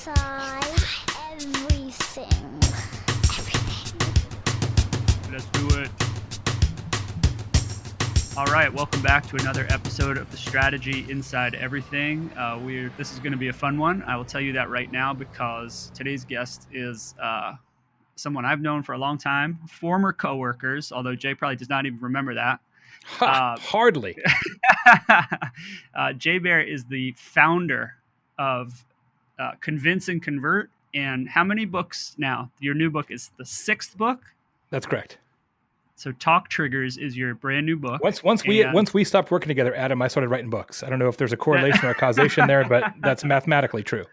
inside everything. Let's do it. All right, welcome back to another episode of the Strategy Inside Everything. This is going to be a fun one. I will tell you that right now because today's guest is someone I've known for a long time, former coworkers, although Jay probably does not even remember that. Hardly. Jay Baer is the founder of Convince and Convert. And how many books now? Your new book is the 6th book? That's correct. So Talk Triggers is your brand new book. Once we stopped working together, Adam, I started writing books. I don't know if there's a correlation or a causation there, but that's mathematically true.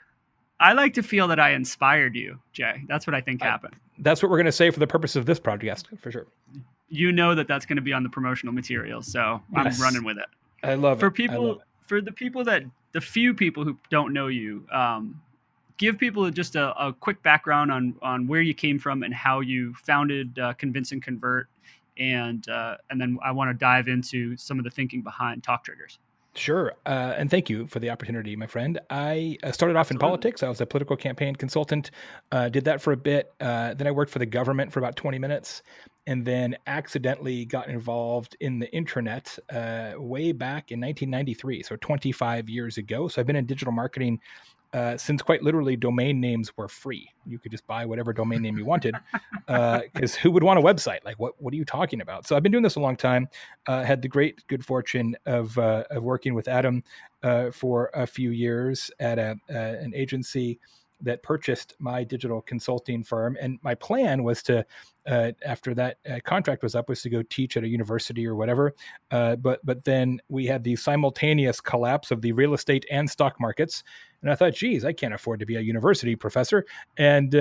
I like to feel that I inspired you, Jay. That's what I think happened. That's what we're going to say for the purpose of this podcast, for sure. You know that's going to be on the promotional material, so Yes. I'm running with it. I love it. For the few people who don't know you, give people just a quick background on where you came from and how you founded Convince and Convert, and then I want to dive into some of the thinking behind Talk Triggers. Sure. And thank you for the opportunity, my friend. I started off in politics. I was a political campaign consultant, did that for a bit. Then I worked for the government for about 20 minutes and then accidentally got involved in the internet way back in 1993. So 25 years ago. So I've been in digital marketing since quite literally domain names were free. You could just buy whatever domain name you wanted because who would want a website? Like, what are you talking about? So I've been doing this a long time. Had the good fortune of working with Adam for a few years at an agency that purchased my digital consulting firm. And my plan was to, after that contract was up, was to go teach at a university or whatever. But then we had the simultaneous collapse of the real estate and stock markets. And I thought, geez, I can't afford to be a university professor. And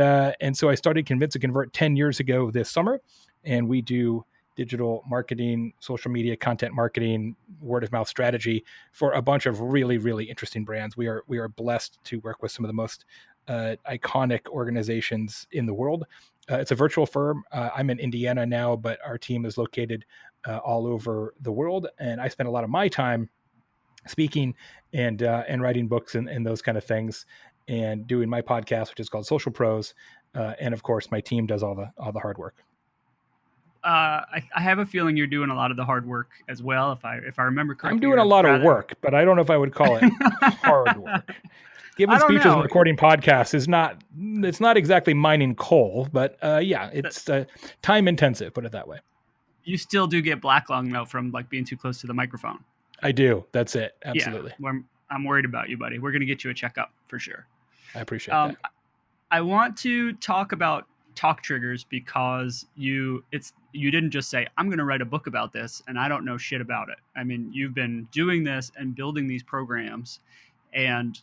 so I started Convince and Convert 10 years ago this summer. And we do digital marketing, social media, content marketing, word of mouth strategy for a bunch of really, really interesting brands. We are blessed to work with some of the most iconic organizations in the world. It's a virtual firm. I'm in Indiana now, but our team is located all over the world. And I spend a lot of my time speaking and writing books and those kind of things, and doing my podcast, which is called Social Pros. And of course, my team does all the hard work. I have a feeling you're doing a lot of the hard work as well. If I remember correctly, I'm doing a lot of work, but I don't know if I would call it hard work. Giving speeches and recording podcasts it's not exactly mining coal, but it's time intensive, put it that way. You still do get black lung though from like being too close to the microphone. I do. That's it. Absolutely. Yeah, I'm worried about you, buddy. We're going to get you a checkup for sure. I appreciate that. I want to talk about Talk Triggers because you didn't just say, I'm going to write a book about this and I don't know shit about it. I mean, you've been doing this and building these programs, and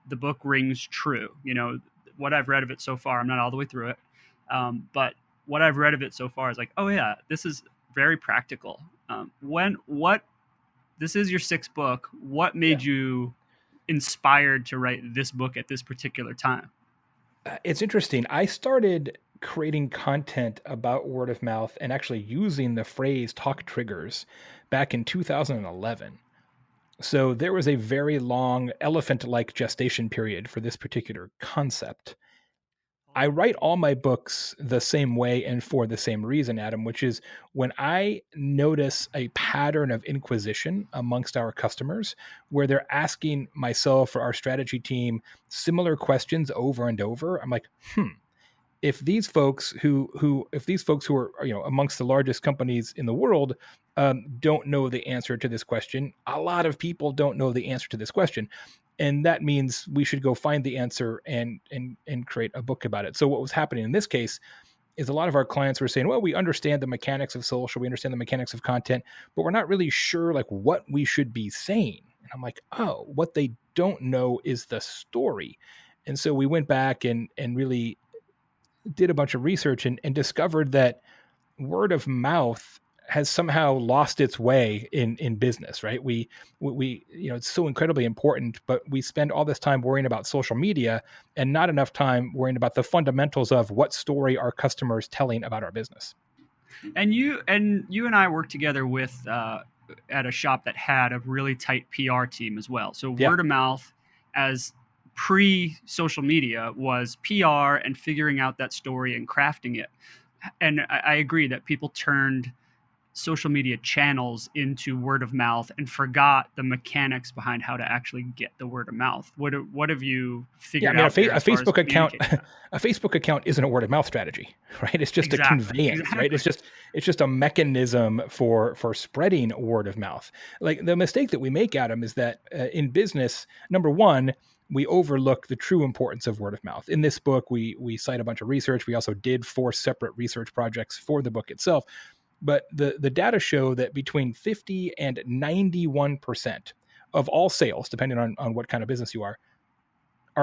the book rings true. You know, what I've read of it so far, I'm not all the way through it. But what I've read of it so far is like, oh yeah, this is very practical. This is your 6th book. What made you inspired to write this book at this particular time? It's interesting. I started creating content about word of mouth and actually using the phrase Talk Triggers back in 2011. So there was a very long elephant-like gestation period for this particular concept. I write all my books the same way and for the same reason, Adam, which is when I notice a pattern of inquisition amongst our customers where they're asking myself or our strategy team similar questions over and over, I'm like, if these folks who are, you know, amongst the largest companies in the world don't know the answer to this question, a lot of people don't know the answer to this question. And that means we should go find the answer and create a book about it. So what was happening in this case is a lot of our clients were saying, well, we understand the mechanics of social, we understand the mechanics of content, but we're not really sure like what we should be saying. And I'm like, oh, what they don't know is the story. And so we went back and really did a bunch of research and discovered that word of mouth has somehow lost its way in business, right? We it's so incredibly important, but we spend all this time worrying about social media and not enough time worrying about the fundamentals of what story our customers telling about our business. And you and I worked together with at a shop that had a really tight PR team as well. So word of mouth as pre-social media was PR and figuring out that story and crafting it. And I agree that people turned social media channels into word of mouth and forgot the mechanics behind how to actually get the word of mouth. What have you figured out there a as far as Facebook account, communicating that? a Facebook account isn't a word of mouth strategy, right? It's just a conveyance, right? It's just a mechanism for spreading word of mouth. Like the mistake that we make, Adam, is that in business, number one, we overlook the true importance of word of mouth. In this book, we cite a bunch of research. We also did 4 separate research projects for the book itself. But the data show that between 50 and 91% of all sales, depending on what kind of business you are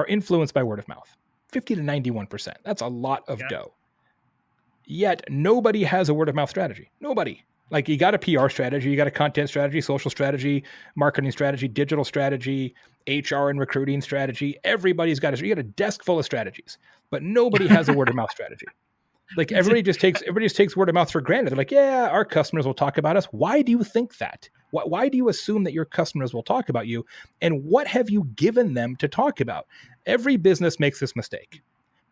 influenced by word of mouth. 50 to 91%. That's a lot of dough. Yet nobody has a word of mouth strategy. Nobody. Like you got a PR strategy, you got a content strategy, social strategy, marketing strategy, digital strategy, HR and recruiting strategy. Everybody's got you got a desk full of strategies, but nobody has a word of mouth strategy. Like everybody just takes word of mouth for granted. They're like, yeah, our customers will talk about us. Why do you think that? Why do you assume that your customers will talk about you? And what have you given them to talk about? Every business makes this mistake.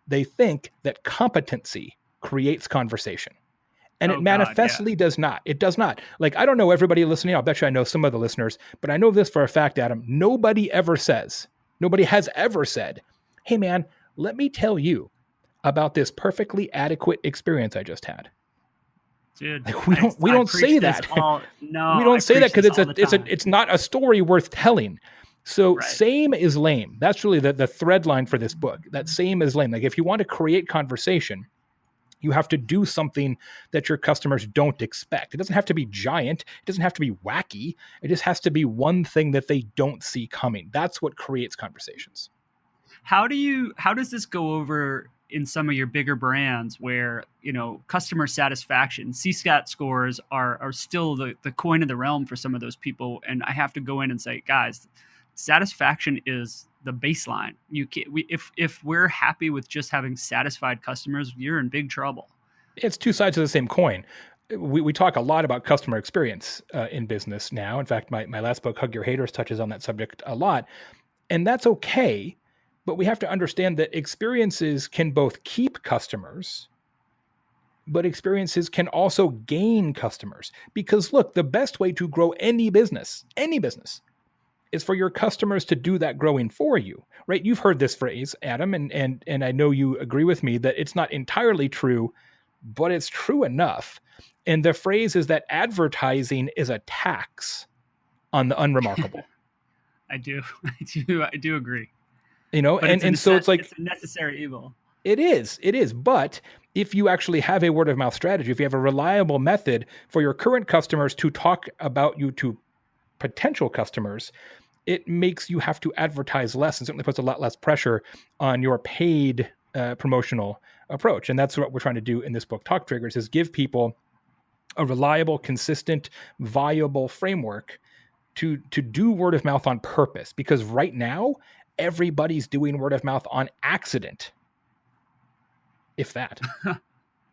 They think that competency creates conversation. And it manifestly does not. It does not. Like, I don't know everybody listening. I'll bet you I know some of the listeners, but I know this for a fact, Adam. Nobody has ever said, hey man, let me tell you about this perfectly adequate experience I just had. Dude, like we don't say that. No, we don't say that because it's not a story worth telling. So same is lame. That's really the thread line for this book. That same is lame. Like if you want to create conversation, you have to do something that your customers don't expect. It doesn't have to be giant. It doesn't have to be wacky. It just has to be one thing that they don't see coming. That's what creates conversations. How does this go over in some of your bigger brands where, customer satisfaction, CSAT scores are still the coin of the realm for some of those people. And I have to go in and say, guys, satisfaction is the baseline. If we're happy with just having satisfied customers, you're in big trouble. It's two sides of the same coin. We talk a lot about customer experience in business now. In fact, my last book, Hug Your Haters, touches on that subject a lot. And that's okay. But we have to understand that experiences can both keep customers, but experiences can also gain customers. Because look, the best way to grow any business, is for your customers to do that growing for you, right? You've heard this phrase, Adam, and I know you agree with me that it's not entirely true, but it's true enough. And the phrase is that advertising is a tax on the unremarkable. I do agree. And so it's like it's a necessary evil. It is. But if you actually have a word of mouth strategy, if you have a reliable method for your current customers to talk about you to potential customers, it makes you have to advertise less and certainly puts a lot less pressure on your paid promotional approach. And that's what we're trying to do in this book, Talk Triggers, is give people a reliable, consistent, viable framework to do word of mouth on purpose. Because right now, everybody's doing word of mouth on accident, if that.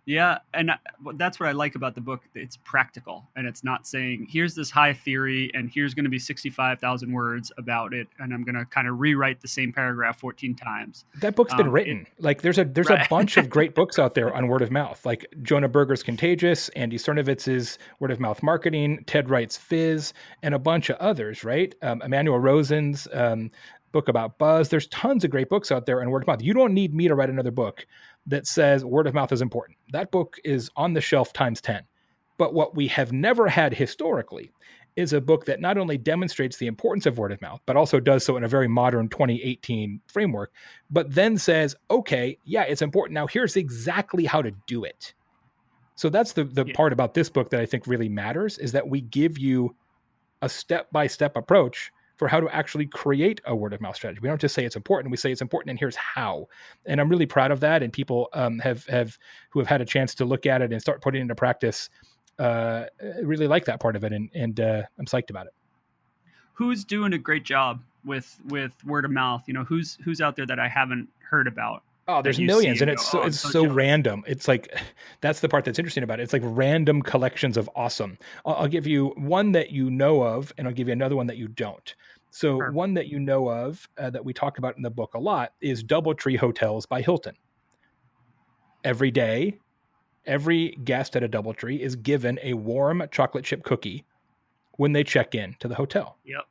Yeah, and that's what I like about the book. It's practical, and it's not saying, here's this high theory, and here's going to be 65,000 words about it, and I'm going to kind of rewrite the same paragraph 14 times. That book's been written. There's a bunch of great books out there on word of mouth, like Jonah Berger's Contagious, Andy Cernovitz's Word of Mouth Marketing, Ted Wright's Fizz, and a bunch of others, right? Emmanuel Rosen's book about buzz. There's tons of great books out there on word of mouth. You don't need me to write another book that says word of mouth is important. That book is on the shelf times 10. But what we have never had historically is a book that not only demonstrates the importance of word of mouth, but also does so in a very modern 2018 framework, but then says, okay, yeah, it's important. Now here's exactly how to do it. So that's the part about this book that I think really matters, is that we give you a step-by-step approach for how to actually create a word of mouth strategy. We don't just say it's important. We say it's important, and here's how. And I'm really proud of that. And people who have had a chance to look at it and start putting it into practice really like that part of it. And I'm psyched about it. Who's doing a great job with word of mouth? Who's out there that I haven't heard about? Oh, there's millions, and it's so random. It's like, that's the part that's interesting about it. It's like random collections of awesome. I'll give you one that you know of, and I'll give you another one that you don't. So Perfect. one that you know of that we talk about in the book a lot is DoubleTree Hotels by Hilton. Every day, every guest at a DoubleTree is given a warm chocolate chip cookie when they check in to the hotel. Yep.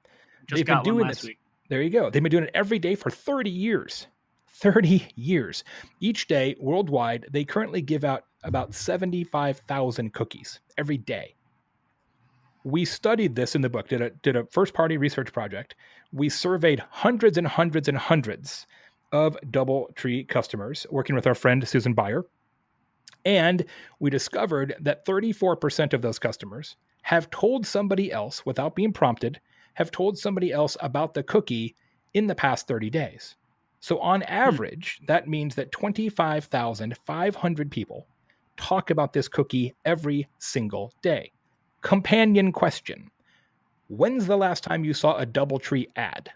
Just They've been got one doing last this. week. There you go. They've been doing it every day for 30 years. 30 years. Each day, worldwide, they currently give out about 75,000 cookies every day. We studied this in the book, did a first-party research project. We surveyed hundreds and hundreds and hundreds of DoubleTree customers, working with our friend Susan Baer. And we discovered that 34% of those customers have told somebody else, without being prompted, have told somebody else about the cookie in the past 30 days. So on average, that means that 25,500 people talk about this cookie every single day. Companion question. When's the last time you saw a DoubleTree ad?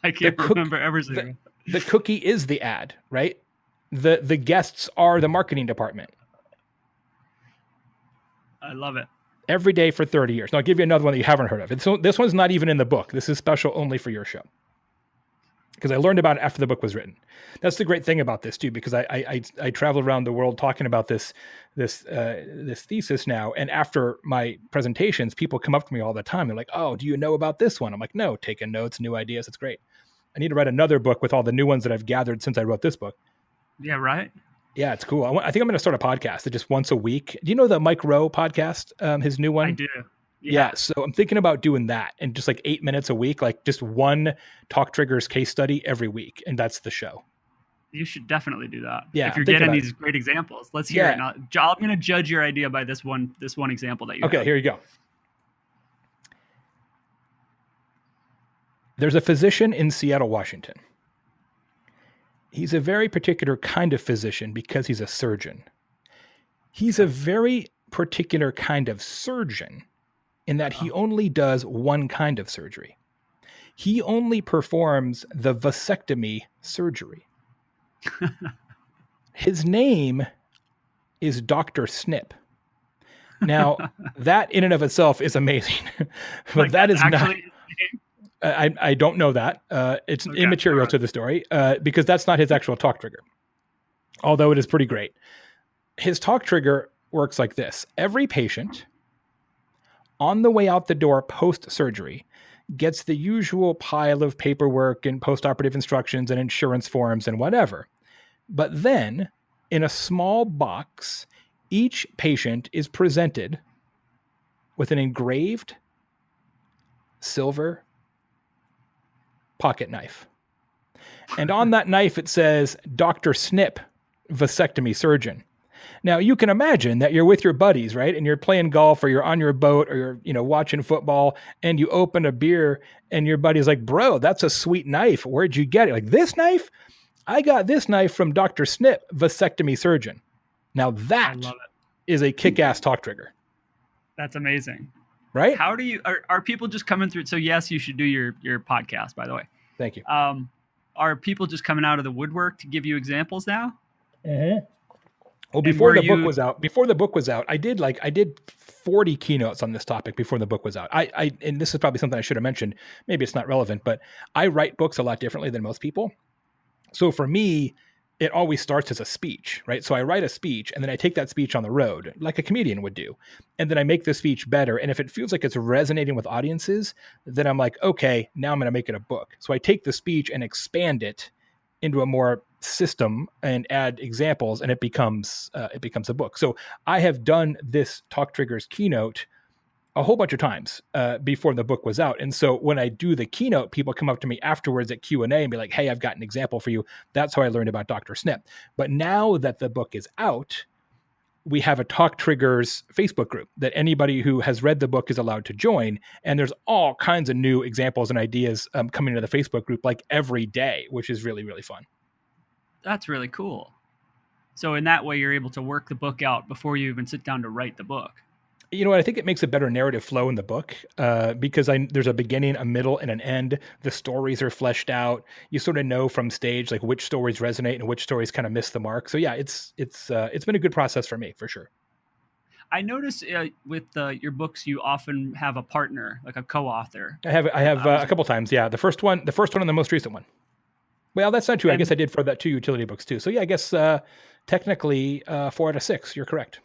I can't remember ever seeing it. The cookie is the ad, right? The guests are the marketing department. I love it. Every day for 30 years. Now, I'll give you another one that you haven't heard of. This one's not even in the book. This is special only for your show, because I learned about it after the book was written. That's the great thing about this too, because I travel around the world talking about this thesis now. And after my presentations, people come up to me all the time. They're like, "Oh, do you know about this one?" I'm like, "No, taking notes, new ideas. It's great. I need to write another book with all the new ones that I've gathered since I wrote this book." Yeah, right. Yeah, it's cool. I think I'm going to start a podcast that just once a week. Do you know the Mike Rowe podcast? His new one? I do. Yeah. So I'm thinking about doing that in just like 8 minutes a week, like just one Talk Triggers case study every week. And that's the show. You should definitely do that. Yeah, if you're getting these great examples, let's hear it. Now, I'm going to judge your idea by this one example that you have. Here you go. There's a physician in Seattle, Washington. He's a very particular kind of physician because he's a surgeon. He's a very particular kind of surgeon in that he only does one kind of surgery. He only performs the vasectomy surgery. His name is Dr. Snip. Now, that in and of itself is amazing, but like that is not... I don't know that. It's immaterial to the story because that's not his actual talk trigger, although it is pretty great. His talk trigger works like this. Every patient on the way out the door post-surgery gets the usual pile of paperwork and post-operative instructions and insurance forms and whatever. But then, in a small box, each patient is presented with an engraved silver pocket knife. And on that knife, it says, Dr. Snip, vasectomy surgeon. Now, you can imagine that you're with your buddies, right? And you're playing golf or you're on your boat or you're watching football and you open a beer and your buddy's like, bro, that's a sweet knife. Where'd you get it? Like, this knife? I got this knife from Dr. Snip, vasectomy surgeon. Now that is a kick-ass talk trigger. That's amazing. Right? How do you, are people just coming through? So yes, you should do your podcast, by the way. Thank you. Are people just coming out of the woodwork to give you examples now? Mm-hmm. Well, before the book was out, I did 40 keynotes on this topic before the book was out. And this is probably something I should have mentioned. Maybe it's not relevant, but I write books a lot differently than most people. So for me, it always starts as a speech, right? So I write a speech and then I take that speech on the road like a comedian would do. And then I make the speech better. And if it feels like it's resonating with audiences, then I'm like, okay, now I'm going to make it a book. So I take the speech and expand it into a more system and add examples, and it becomes a book. So I have done this Talk Triggers keynote a whole bunch of times before the book was out. And so when I do the keynote, people come up to me afterwards at Q&A and be like, hey, I've got an example for you. That's how I learned about Dr. Snip. But now that the book is out, we have a Talk Triggers Facebook group that anybody who has read the book is allowed to join. And there's all kinds of new examples and ideas coming into the Facebook group like every day, which is really, really fun. That's really cool. So in that way, you're able to work the book out before you even sit down to write the book. You know what? I think it makes a better narrative flow in the book because there's a beginning, a middle, and an end. The stories are fleshed out. You sort of know from stage like which stories resonate and which stories kind of miss the mark. So yeah, it's been a good process for me for sure. I notice with your books, you often have a partner, like a co-author. I have a couple times. Yeah, the first one, and the most recent one. Well, that's not true. I guess I did for that 2 utility books too. So yeah, I guess technically 4 out of 6. You're correct.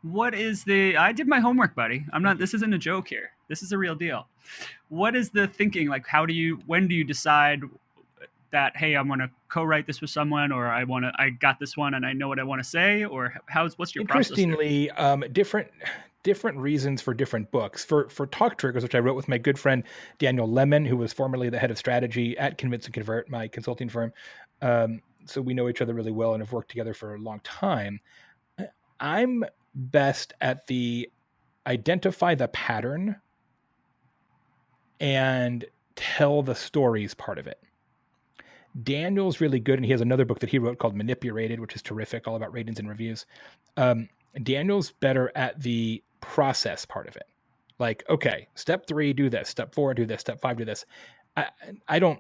What is I did my homework, buddy. I'm not. This isn't a joke here. This is a real deal. What is the thinking? Like, when do you decide that, hey, I'm going to co-write this with someone, or I got this one and I know what I want to say, or what's your process? Interestingly, different reasons for different books. For Talk Triggers, which I wrote with my good friend Daniel Lemon, who was formerly the head of strategy at Convince and Convert, my consulting firm. So we know each other really well and have worked together for a long time. I'm best at the identify the pattern and tell the stories part of it. Daniel's really good, and he has another book that he wrote called Manipulated, which is terrific, all about ratings and reviews. Daniel's better at the process part of it. Like, okay, step 3, do this. Step 4, do this. Step 5, do this. I'm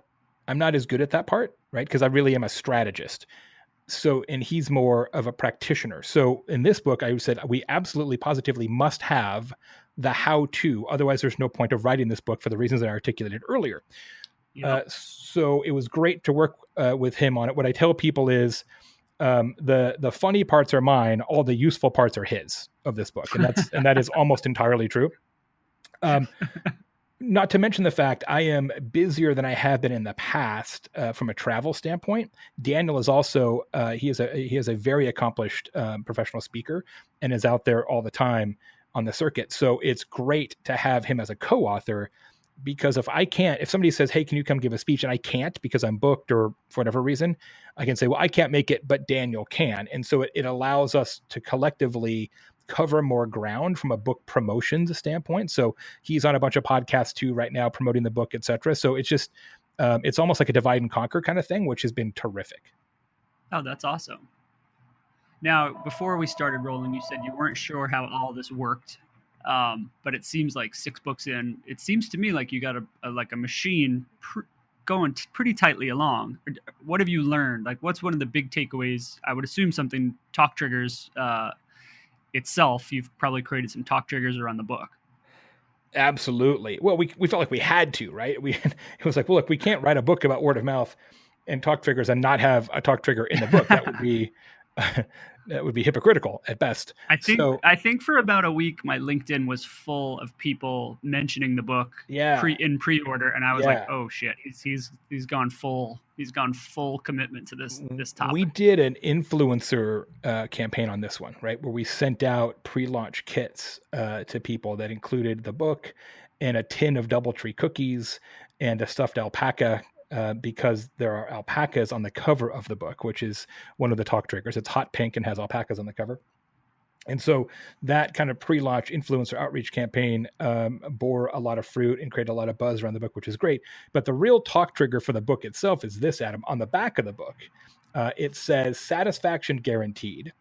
not as good at that part, right? Because I really am a strategist. So, and he's more of a practitioner. So in this book, I said, we absolutely positively must have the how-to. Otherwise, there's no point of writing this book for the reasons I articulated earlier. Yep. So it was great to work with him on it. What I tell people is the funny parts are mine. All the useful parts are his of this book. And that is almost entirely true. Not to mention the fact I am busier than I have been in the past from a travel standpoint. Daniel is also he is a very accomplished professional speaker and is out there all the time on the circuit. So it's great to have him as a co-author, because if somebody says, hey, can you come give a speech, and I can't because I'm booked or for whatever reason, I can say, well, I can't make it, but Daniel can. And so it allows us to collectively cover more ground from a book promotions standpoint. So he's on a bunch of podcasts too right now promoting the book, etc. So it's just it's almost like a divide and conquer kind of thing, which has been terrific. Oh, that's awesome. Now, before we started rolling, you said you weren't sure how all this worked, but it seems like 6 books in, it seems to me like you got a machine going pretty tightly along. What have you learned? Like, what's one of the big takeaways? I would assume something Talk Triggers itself. You've probably created some talk triggers around the book. Absolutely. Well, we felt like we had to, right? It was like, well, look, we can't write a book about word of mouth and talk triggers and not have a talk trigger in the book. That would be that would be hypocritical at best. I think for about a week, my LinkedIn was full of people mentioning the book in pre-order, and I was like, oh shit, he's gone full commitment to this topic. We did an influencer campaign on this one, right, where we sent out pre-launch kits to people that included the book and a tin of DoubleTree cookies and a stuffed alpaca. Because there are alpacas on the cover of the book, which is one of the talk triggers. It's hot pink and has alpacas on the cover. And so that kind of pre-launch influencer outreach campaign bore a lot of fruit and created a lot of buzz around the book, which is great. But the real talk trigger for the book itself is this, Adam. On the back of the book, it says satisfaction guaranteed.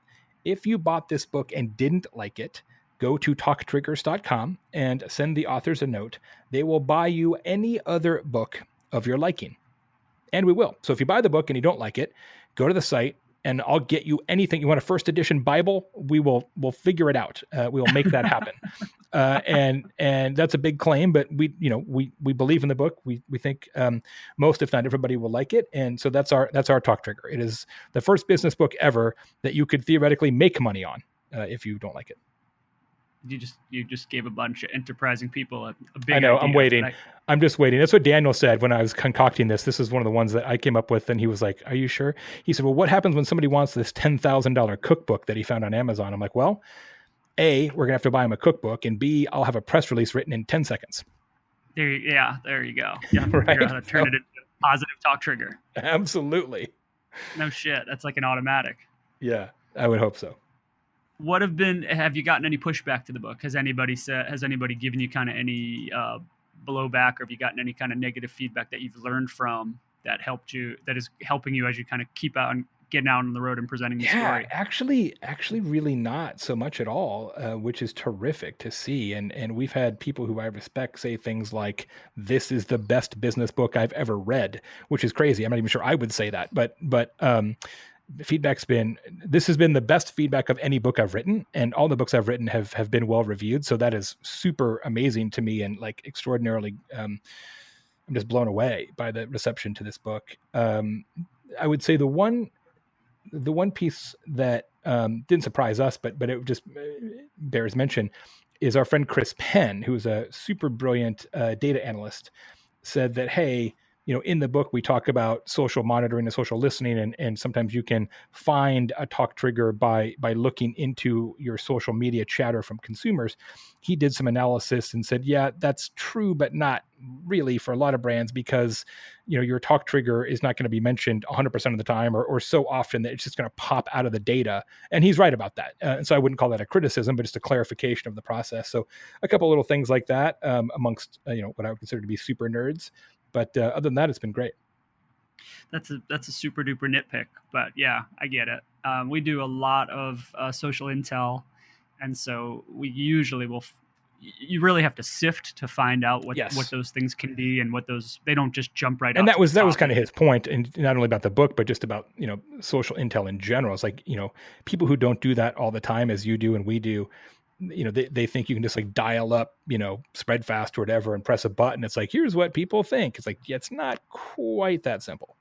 If you bought this book and didn't like it, go to talktriggers.com and send the authors a note. They will buy you any other book of your liking. And we will. So if you buy the book and you don't like it, go to the site and I'll get you anything. You want a first edition Bible? we'll figure it out. We will make that happen. And that's a big claim, but we believe in the book. We think most, if not everybody, will like it. And so that's our talk trigger. It is the first business book ever that you could theoretically make money on if you don't like it. You just gave a bunch of enterprising people a big I know. idea. I'm waiting. I'm just waiting. That's what Daniel said when I was concocting this. This is one of the ones that I came up with, and he was like, "Are you sure?" He said, "Well, what happens when somebody wants this $10,000 cookbook that he found on Amazon?" I'm like, "Well, A, we're gonna have to buy him a cookbook, and B, I'll have a press release written in 10 seconds." There you go. You have to figure out how to turn it into a positive talk trigger. Absolutely. No shit. That's like an automatic. Yeah, I would hope so. Have you gotten any pushback to the book? Has anybody given you kind of any blowback, or have you gotten any kind of negative feedback that you've learned from that is helping you as you kind of keep getting out on the road and presenting the story? Actually really not so much at all, which is terrific to see. And we've had people who I respect say things like, "This is the best business book I've ever read," which is crazy. I'm not even sure I would say that, but this has been the best feedback of any book I've written, and all the books I've written have been well reviewed. So that is super amazing to me, and like extraordinarily, I'm just blown away by the reception to this book. I would say the one piece that didn't surprise us, but it just bears mention, is our friend Chris Penn, who's a super brilliant data analyst, said that, hey, in the book we talk about social monitoring and social listening, and sometimes you can find a talk trigger by looking into your social media chatter from consumers. He did some analysis and said, yeah, that's true, but not really for a lot of brands, because your talk trigger is not going to be mentioned 100% of the time, or so often that it's just going to pop out of the data. And he's right about that. And so I wouldn't call that a criticism, but just a clarification of the process. So a couple little things like that amongst what I would consider to be super nerds. But other than that, it's been great. That's a super duper nitpick, but yeah, I get it. We do a lot of social intel, and so we usually will. You really have to sift to find out what those things can be, and what they don't just jump right. And that was kind of his point, and not only about the book, but just about social intel in general. It's like people who don't do that all the time, as you do and we do. They think you can just like dial up, spread fast or whatever and press a button. It's like, here's what people think. It's like, yeah, it's not quite that simple.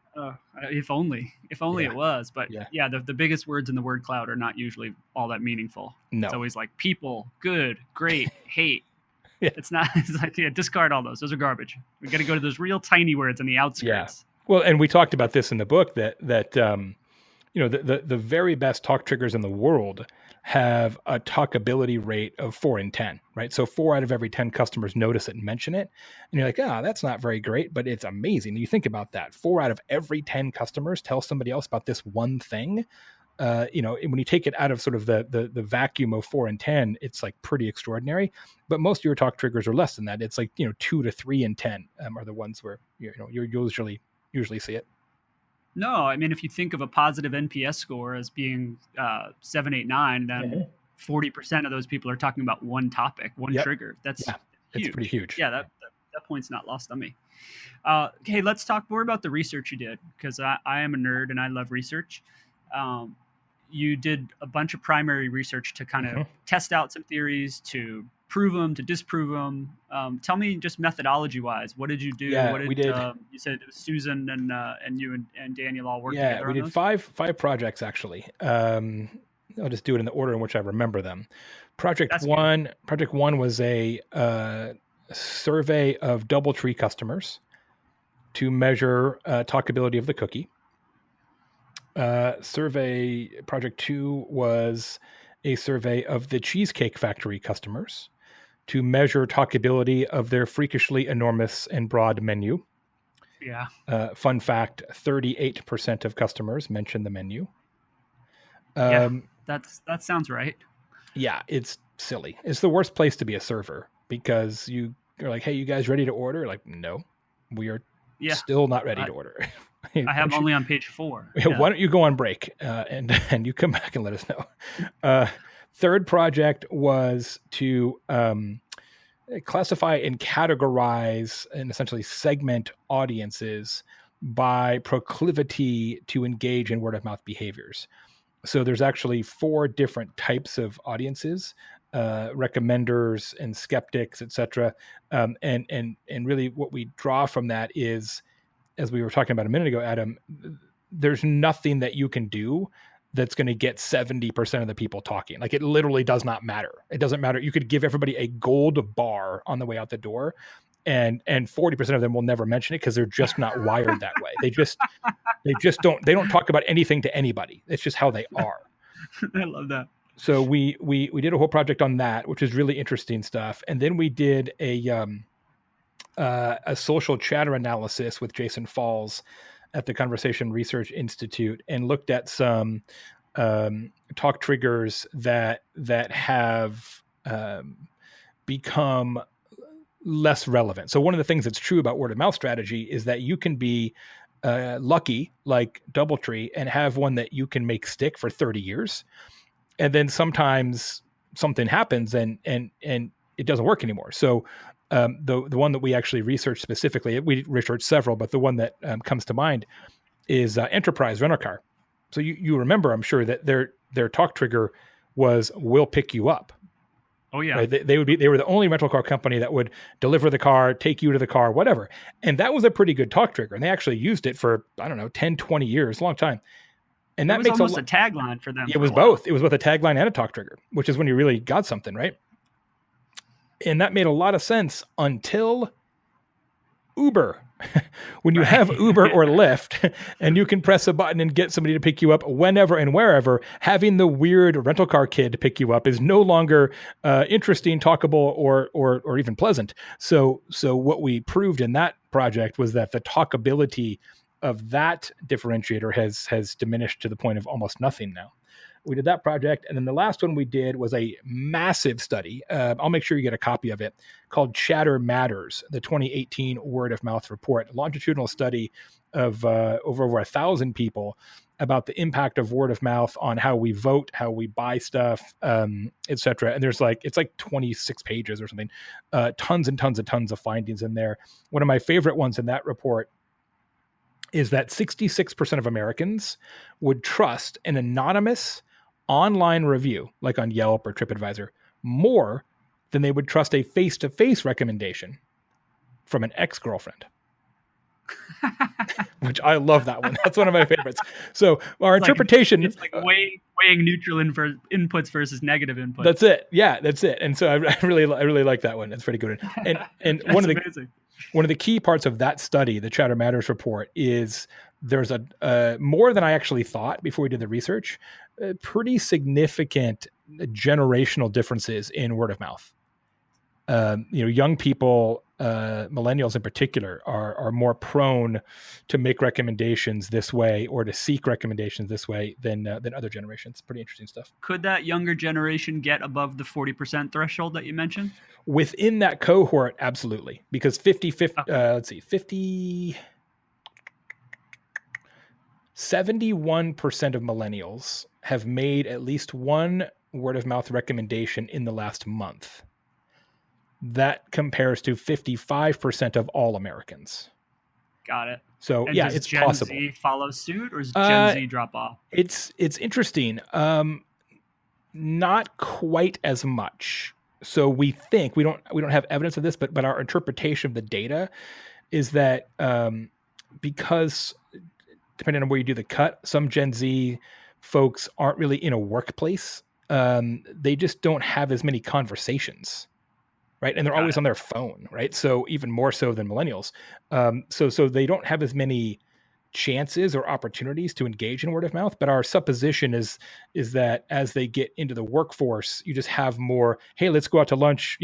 If only it was. But yeah, the biggest words in the word cloud are not usually all that meaningful. No. It's always like people, good, great, hate. Yeah. It's like, discard all those. Those are garbage. We got to go to those real tiny words in the outskirts. Yeah. Well, and we talked about this in the book that the very best talk triggers in the world have a talkability rate of 4 in 10, right? So 4 out of every 10 customers notice it and mention it. And you're like, that's not very great, but it's amazing. You think about that. 4 out of every 10 customers tell somebody else about this one thing. When you take it out of sort of the vacuum of 4 in 10, it's like pretty extraordinary. But most of your talk triggers are less than that. It's like, 2 to 3 in 10 are the ones where, you usually see it. No, I mean, if you think of a positive NPS score as being 7, 8, 9, then 40% of those people are talking about one topic, one trigger. That's huge. It's pretty huge. Yeah, that point's not lost on me. Okay, let's talk more about the research you did, because I am a nerd and I love research. You did a bunch of primary research to kind of test out some theories, to prove them, to disprove them. Tell me just methodology-wise, what did you do? Yeah, we did. You said it was Susan and you and Daniel all worked together. Yeah, we did five projects actually. I'll just do it in the order in which I remember them. Project one was a survey of DoubleTree customers to measure talkability of the cookie. Project 2 was a survey of the Cheesecake Factory customers to measure talkability of their freakishly enormous and broad menu. Yeah. Fun fact, 38% of customers mention the menu. That sounds right. Yeah, it's silly. It's the worst place to be a server, because you're like, hey, you guys ready to order? Like, no, we are still not ready to order. I have only on page 4. Why don't you go on break and you come back and let us know. Third project was to classify and categorize and essentially segment audiences by proclivity to engage in word of mouth behaviors. So there's actually 4 different types of audiences: recommenders and skeptics, etc. And really what we draw from that is, as we were talking about a minute ago, Adam, there's nothing that you can do that's going to get 70% of the people talking. Like, it literally does not matter. It doesn't matter. You could give everybody a gold bar on the way out the door, and 40% of them will never mention it, because they're just not wired that way. They don't talk about anything to anybody. It's just how they are. I love that. So we did a whole project on that, which is really interesting stuff. And then we did a social chatter analysis with Jason Falls at the Conversation Research Institute, and looked at some talk triggers that have become less relevant. So one of the things that's true about word of mouth strategy is that you can be lucky, like DoubleTree, and have one that you can make stick for 30 years. And then sometimes something happens and it doesn't work anymore. So the one that we actually researched specifically, we researched several, but the one that comes to mind is enterprise rent-a-car. So you remember, I'm sure, that their talk trigger was "We'll pick you up." Oh yeah. Right? They were the only rental car company that would deliver the car, take you to the car, whatever. And that was a pretty good talk trigger. And they actually used it for, I don't know, 10, 20 years, a long time. And that was makes almost a tagline for them. It was both. It was both a tagline and a talk trigger, which is when you really got something, right? And that made a lot of sense until Uber. When you have Uber or Lyft and you can press a button and get somebody to pick you up whenever and wherever, having the weird rental car kid to pick you up is no longer interesting, talkable, or even pleasant. So what we proved in that project was that the talkability of that differentiator has diminished to the point of almost nothing now. We did that project. And then the last one we did was a massive study. I'll make sure you get a copy of it, called Chatter Matters, the 2018 Word of Mouth report, a longitudinal study of over 1,000 people about the impact of word of mouth on how we vote, how we buy stuff, et cetera. And it's like 26 pages or something, tons and tons of findings in there. One of my favorite ones in that report is that 66% of Americans would trust an anonymous online review, like on Yelp or TripAdvisor, more than they would trust a face-to-face recommendation from an ex-girlfriend. Which I love that one. That's one of my favorites. So our interpretation... It's like weighing neutral inputs versus negative inputs. That's it. Yeah, that's it. And so I really like that one. That's pretty good. And one of the key parts of that study, the Chatter Matters report, is there's a more than I actually thought before we did the research, pretty significant generational differences in word of mouth. Young people, millennials in particular, are more prone to make recommendations this way or to seek recommendations this way than other generations. Pretty interesting stuff. Could that younger generation get above the 40% threshold that you mentioned? Within that cohort, absolutely. Because 71% of millennials have made at least one word of mouth recommendation in the last month. That compares to 55% of all Americans. Got it. So and it's Gen possible. Z follow suit, or is Gen Z drop off? It's interesting. Not quite as much. So we think we don't have evidence of this, but our interpretation of the data is that because depending on where you do the cut, some Gen Z folks aren't really in a workplace. They just don't have as many conversations. Right. And they're always on their phone. Right. So even more so than millennials. So they don't have as many chances or opportunities to engage in word of mouth. But our supposition is that as they get into the workforce, you just have more, hey, let's go out to lunch,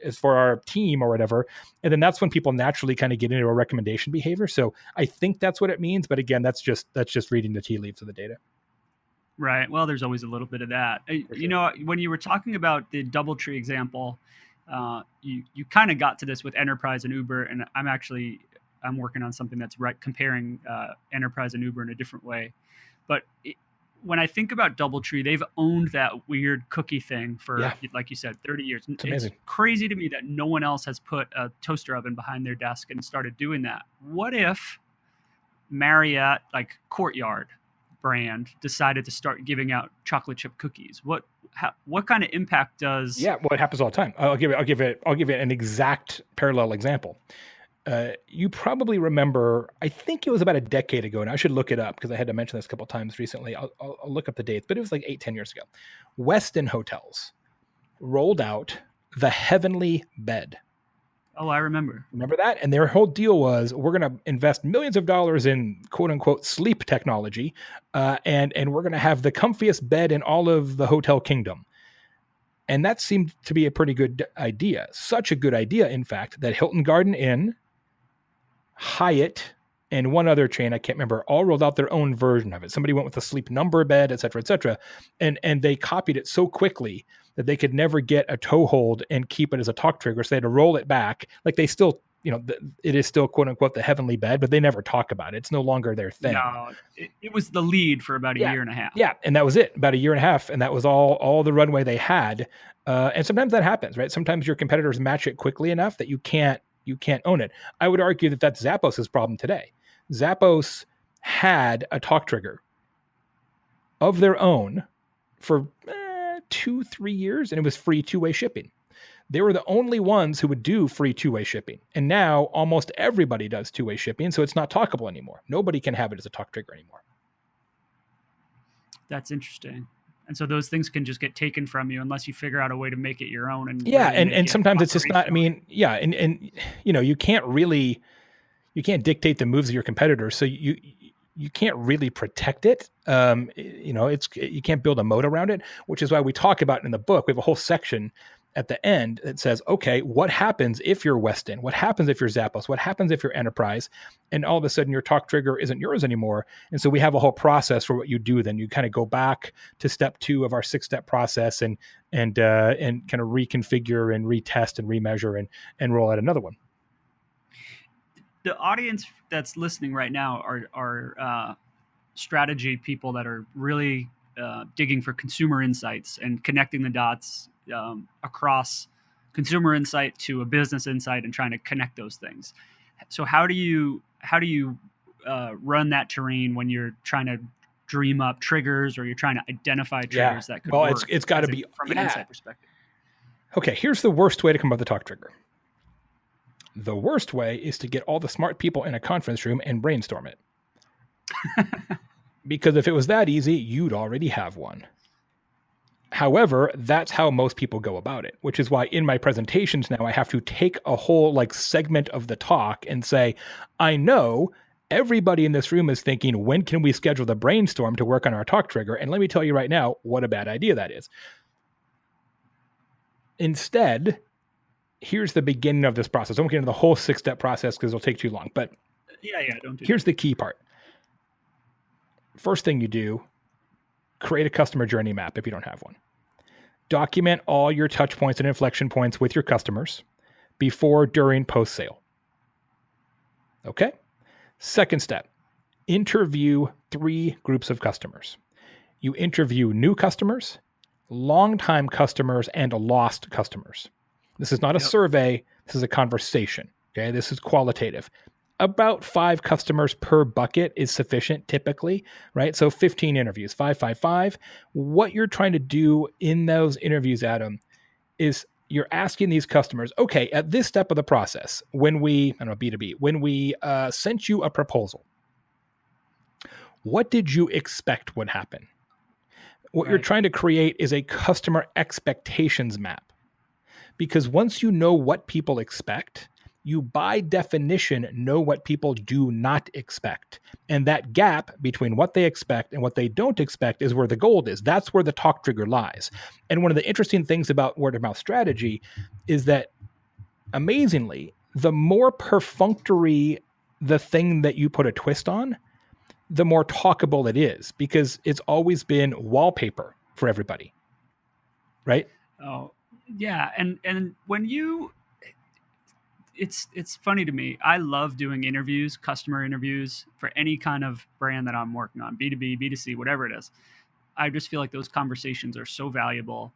as for our team or whatever. And then that's when people naturally kind of get into a recommendation behavior. So I think that's what it means. But again, that's just reading the tea leaves of the data. Right. Well, there's always a little bit of that. Sure. When you were talking about the DoubleTree example, you kind of got to this with Enterprise and Uber, and I'm working on something that's comparing Enterprise and Uber in a different way. But when I think about DoubleTree, they've owned that weird cookie thing for, like you said, 30 years. It's amazing. It's crazy to me that no one else has put a toaster oven behind their desk and started doing that. What if Marriott, like Courtyard brand, decided to start giving out chocolate chip cookies? What kind of impact does? Yeah, well, it happens all the time. I'll give it an exact parallel example. You probably remember, I think it was about a decade ago, and I should look it up because I had to mention this a couple of times recently. I'll look up the dates, but it was like 8-10 years ago. Westin Hotels rolled out the Heavenly Bed. Oh, I remember. Remember that? And their whole deal was, we're going to invest millions of dollars in quote unquote sleep technology, and we're going to have the comfiest bed in all of the hotel kingdom. And that seemed to be a pretty good idea. Such a good idea, in fact, that Hilton Garden Inn, Hyatt, and one other chain, I can't remember, all rolled out their own version of it. Somebody went with a sleep number bed, et cetera, et cetera. And they copied it so quickly that they could never get a toehold and keep it as a talk trigger. So they had to roll it back. Like they still, it is still quote unquote the heavenly bed, but they never talk about it. It's no longer their thing. No, it was the lead for about a year and a half. Yeah. And that was it, about a year and a half. And that was all the runway they had. And sometimes that happens, right? Sometimes your competitors match it quickly enough that you can't own it. I would argue that that's Zappos' problem today. Zappos had a talk trigger of their own for 2-3 years, and it was free two-way shipping. They were the only ones who would do free two-way shipping. And now almost everybody does two-way shipping, so it's not talkable anymore. Nobody can have it as a talk trigger anymore. That's interesting. And so those things can just get taken from you unless you figure out a way to make it your own. And yeah, really and sometimes it's just not, I mean, yeah, and you know, you can't dictate the moves of your competitors, so you can't really protect it. You know, you can't build a moat around it, which is why we talk about in the book. We have a whole section at the end that says, okay, what happens if you're Westin? What happens if you're Zappos? What happens if you're Enterprise? And all of a sudden your talk trigger isn't yours anymore. And so we have a whole process for what you do. Then you kind of go back to step 2 of our 6-step process and kind of reconfigure and retest and remeasure and roll out another one. The audience that's listening right now are strategy people that are really digging for consumer insights and connecting the dots across consumer insight to a business insight and trying to connect those things. So how do you run that terrain when you're trying to dream up triggers or you're trying to identify triggers that could work? It's got to be from an insight perspective. Okay, here's the worst way to come up with a talk trigger. The worst way is to get all the smart people in a conference room and brainstorm it. Because if it was that easy, you'd already have one. However, that's how most people go about it, which is why in my presentations now, I have to take a whole segment of the talk and say, I know everybody in this room is thinking, when can we schedule the brainstorm to work on our talk trigger? And let me tell you right now, what a bad idea that is. Instead, here's the beginning of this process. I won't get into the whole 6-step process because it'll take too long, but here's the key part. First thing you do, create a customer journey map if you don't have one. Document all your touch points and inflection points with your customers before, during, post-sale. Okay? Second step, interview 3 groups of customers. You interview new customers, longtime customers, and lost customers. This is not a survey. This is a conversation. Okay? This is qualitative. About 5 customers per bucket is sufficient typically, right? So 15 interviews, 5, 5, 5. What you're trying to do in those interviews, Adam, is you're asking these customers, okay, at this step of the process, when we, B2B, when we sent you a proposal, what did you expect would happen? What you're trying to create is a customer expectations map. Because once you know what people expect, you by definition know what people do not expect. And that gap between what they expect and what they don't expect is where the gold is. That's where the talk trigger lies. And one of the interesting things about word of mouth strategy is that, amazingly, the more perfunctory the thing that you put a twist on, the more talkable it is, because it's always been wallpaper for everybody. Right? Oh, yeah. And when you... It's funny to me. I love doing interviews, customer interviews for any kind of brand that I'm working on, B2B, B2C, whatever it is. I just feel like those conversations are so valuable.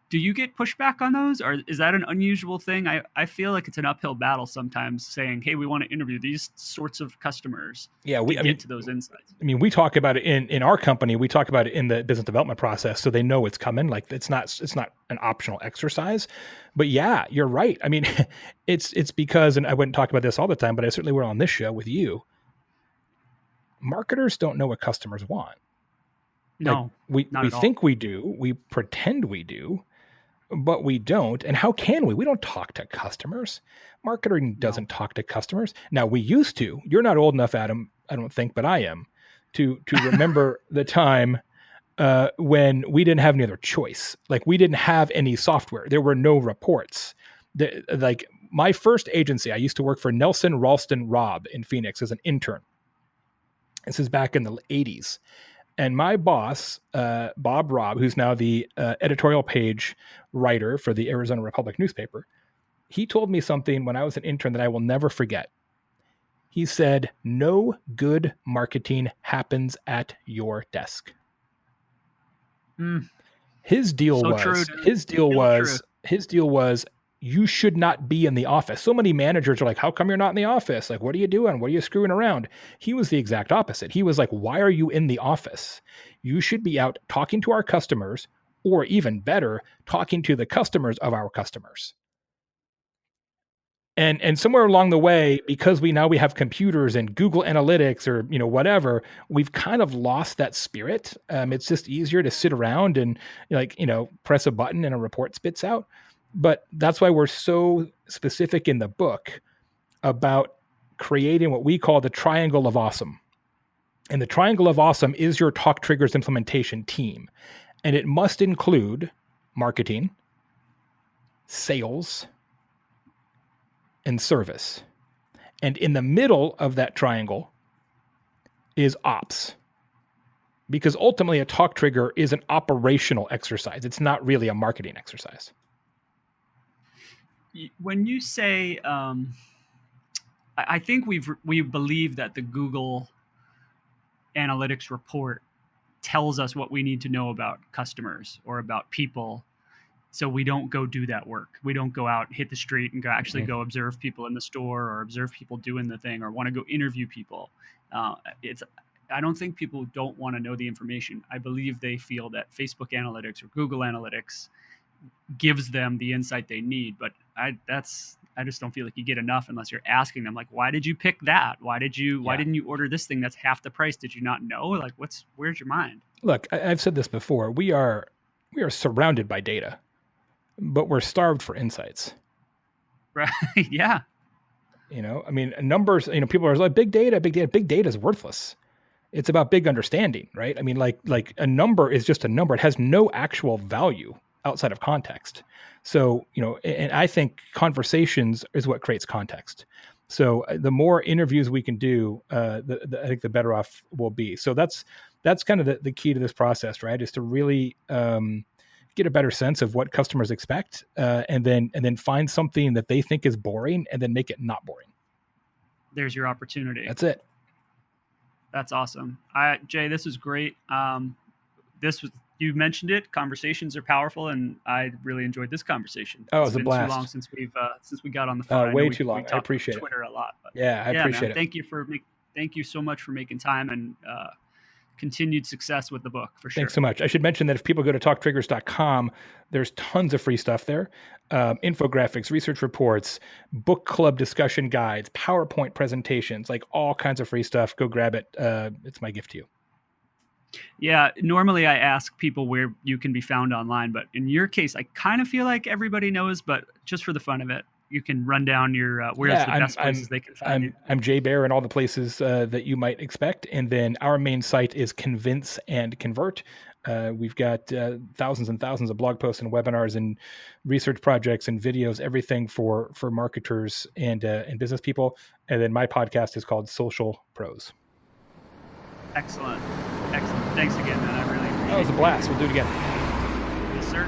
Do you get pushback on those, or is that an unusual thing? I feel like it's an uphill battle sometimes saying, hey, we want to interview these sorts of customers to get to those insights. I mean, we talk about it in our company. We talk about it in the business development process, so they know it's coming. Like it's not an optional exercise. But yeah, you're right. I mean, it's because, and I wouldn't talk about this all the time, but I certainly will on this show with you. Marketers don't know what customers want. No, we think we do. We pretend we do. But we don't. And how can we? We don't talk to customers. Marketing doesn't talk to customers. Now, we used to. You're not old enough, Adam, I don't think, but I am, to remember the time when we didn't have any other choice. Like, we didn't have any software. There were no reports. Like, my first agency, I used to work for Nelson Ralston Robb in Phoenix as an intern. This is back in the 80s. And my boss, Bob Robb, who's now the editorial page writer for the Arizona Republic newspaper, he told me something when I was an intern that I will never forget. He said, no good marketing happens at your desk. His deal was you should not be in the office. So many managers are like, how come you're not in the office? Like, what are you doing? What are you screwing around? He was the exact opposite. He was like, why are you in the office? You should be out talking to our customers, or even better, talking to the customers of our customers. And somewhere along the way, because we have computers and Google Analytics or whatever, we've kind of lost that spirit. It's just easier to sit around and press a button and a report spits out. But that's why we're so specific in the book about creating what we call the Triangle of Awesome. And the Triangle of Awesome is your Talk Triggers implementation team. And it must include marketing, sales, and service. And in the middle of that triangle is ops. Because ultimately a talk trigger is an operational exercise. It's not really a marketing exercise. When you say, I think we believe that the Google Analytics report tells us what we need to know about customers or about people. So we don't go do that work. We don't go out, hit the street, and go observe people in the store or observe people doing the thing or want to go interview people. I don't think people don't want to know the information. I believe they feel that Facebook Analytics or Google Analytics gives them the insight they need. But I just don't feel like you get enough unless you're asking them, like, why did you pick that? Why didn't you order this thing that's half the price? Did you not know? Like, where's your mind? Look, I've said this before. We are surrounded by data, but we're starved for insights. Right. Yeah. Numbers, people are like, big data. Big data is worthless. It's about big understanding, right? I mean, like a number is just a number. It has no actual value outside of context. So, and I think conversations is what creates context. So the more interviews we can do, I think the better off we'll be. So that's kind of the key to this process, right? Is to really get a better sense of what customers expect, and then find something that they think is boring and then make it not boring. There's your opportunity. That's it. That's awesome. Jay, this was great. You mentioned it. Conversations are powerful, and I really enjoyed this conversation. Oh, it was a blast. Too long since we got on the phone. Way too long. I appreciate it. Twitter a lot. But I appreciate man, it. Thank you so much for making time, and continued success with the book, for sure. Thanks so much. I should mention that if people go to talktriggers.com, there's tons of free stuff there. Infographics, research reports, book club discussion guides, PowerPoint presentations, like all kinds of free stuff. Go grab it. It's my gift to you. Yeah, normally I ask people where you can be found online, but in your case, I kind of feel like everybody knows, but just for the fun of it, you can run down your where's the best places they can find you. I'm Jay Baer in all the places that you might expect. And then our main site is Convince and Convert. We've got thousands and thousands of blog posts and webinars and research projects and videos, everything for marketers and business people. And then my podcast is called Social Pros. Excellent. Thanks again, man. I really appreciate it. That was a blast. We'll do it again. Yes, sir.